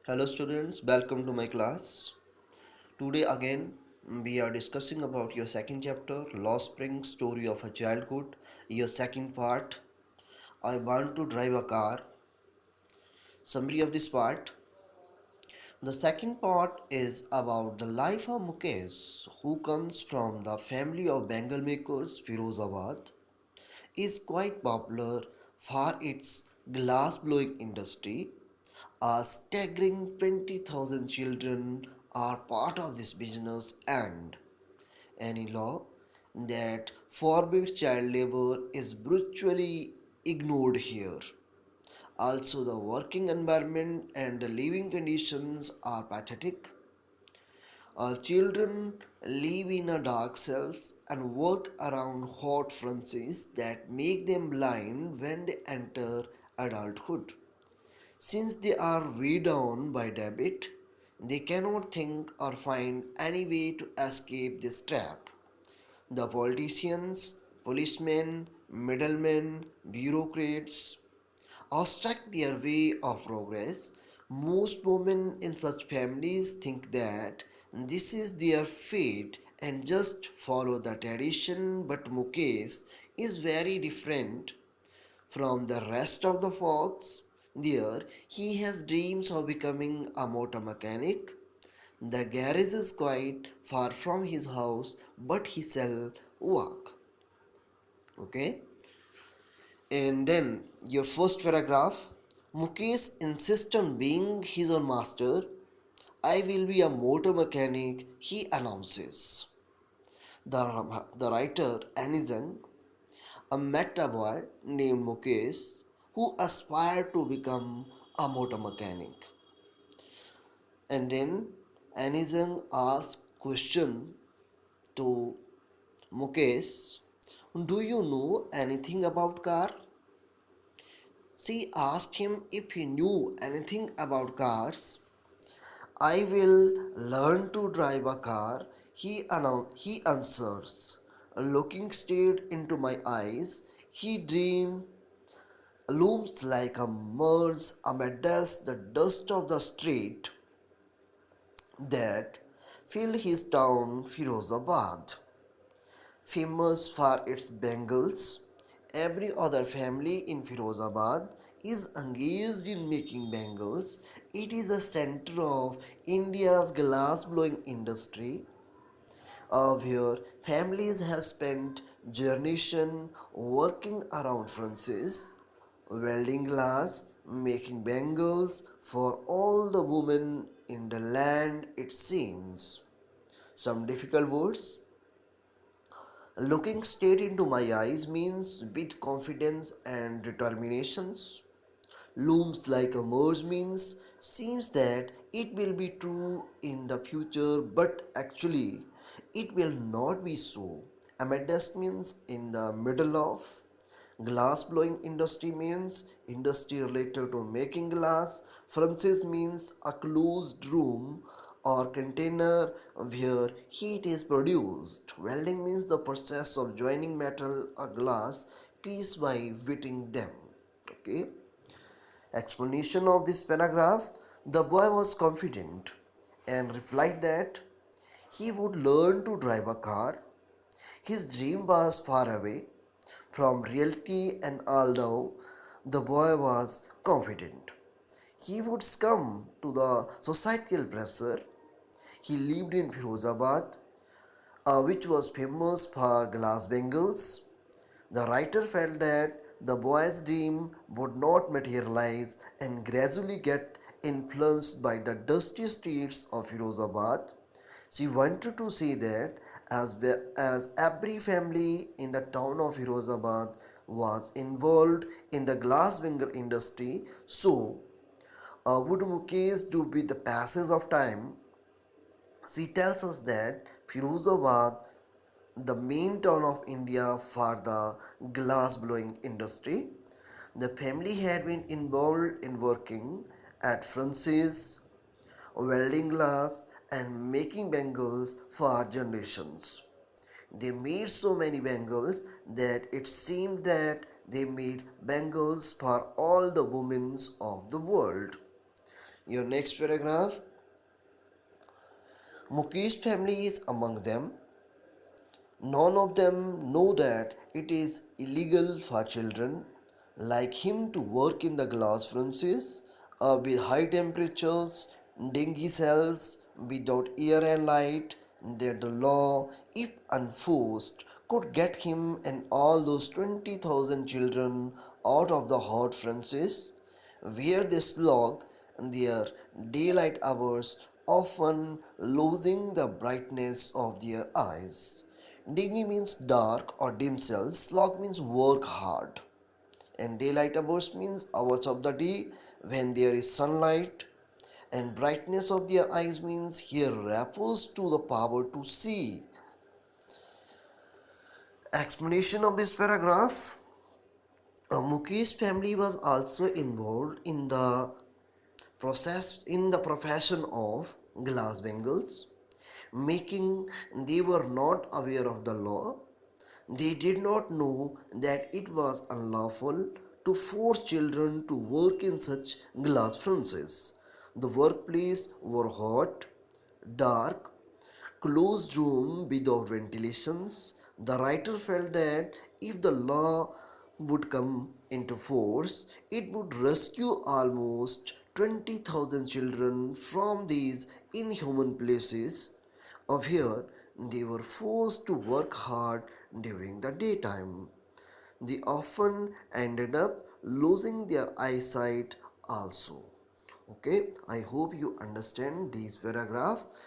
Hello students, welcome to my class. Today again we are discussing about your second chapter, Lost Spring Story of a Childhood, your second part. I want to drive a car. Summary of this part. The second part is about the life of Mukesh, who comes from the family of Bengal makers Firozabad, is quite popular for its glass blowing industry. A staggering 20,000 children are part of this business, and any law that forbids child labor is brutally ignored here. Also, the working environment and the living conditions are pathetic. Children live in a dark cells and work around hot furnaces that make them blind when they enter adulthood. Since they are weighed down by debt, they cannot think or find any way to escape this trap. The politicians, policemen, middlemen, bureaucrats obstruct their way of progress. Most women in such families think that this is their fate and just follow the tradition, but Mukesh is very different from the rest of the folks. There, he has dreams of becoming a motor mechanic. The garage is quite far from his house, but he shall walk. Okay? And then your first paragraph, Mukesh insists on being his own master. I will be a motor mechanic, he announces. The writer Anizan, a meta boy named Mukesh, who aspired to become a motor mechanic. And then Anizan asked question to Mukesh, do you know anything about car? She asked him if he knew anything about cars. I will learn to drive a car, he answers. Looking straight into my eyes, he dream looms like a merge amidst the dust of the street that filled his town Firozabad. Famous for its bangles, every other family in Firozabad is engaged in making bangles. It is the center of India's glass blowing industry, where families have spent generations working around furnaces, welding glass, making bangles for all the women in the land, it seems. Some difficult words. Looking straight into my eyes means with confidence and determinations. Looms like a merge means seems that it will be true in the future, but actually it will not be so. Amidst means in the middle of. Glass blowing industry means industry related to making glass. Furnaces means a closed room or container where heat is produced. Welding means the process of joining metal or glass piece by wetting them. Okay. Explanation of this paragraph. The boy was confident and replied that he would learn to drive a car. His dream was far away from reality, and although the boy was confident he would succumb to the societal pressure, he lived in Firozabad, which was famous for glass bangles. The writer felt that the boy's dream would not materialize and gradually get influenced by the dusty streets of Firozabad. She wanted to say that as every family in the town of Firozabad was involved in the glass bangle industry, so would Mukesh do with the passage of time. She tells us that Firozabad, the main town of India for the glass blowing industry, the family had been involved in working at furnaces, welding glass, and making bangles for generations. They made so many bangles that it seemed that they made bangles for all the women of the world. Your next paragraph. Mukesh family is among them. None of them know that it is illegal for children like him to work in the glass furnaces with high temperatures, dengue cells, without air and light, that the law, if enforced, could get him and all those 20,000 children out of the hot furnaces where they slog their daylight hours, often losing the brightness of their eyes. Digi means dark or dim cells, slog means work hard, and daylight hours means hours of the day when there is sunlight, and brightness of their eyes means here refers to the power to see. Explanation of this paragraph. Mukesh family was also involved in the profession of glass bangles, making they were not aware of the law. They did not know that it was unlawful to force children to work in such glass furnaces. The workplace were hot, dark, closed room without ventilations. The writer felt that if the law would come into force, it would rescue almost 20,000 children from these inhuman places of here. They were forced to work hard during the daytime. They often ended up losing their eyesight also. Okay, I hope you understand this paragraph.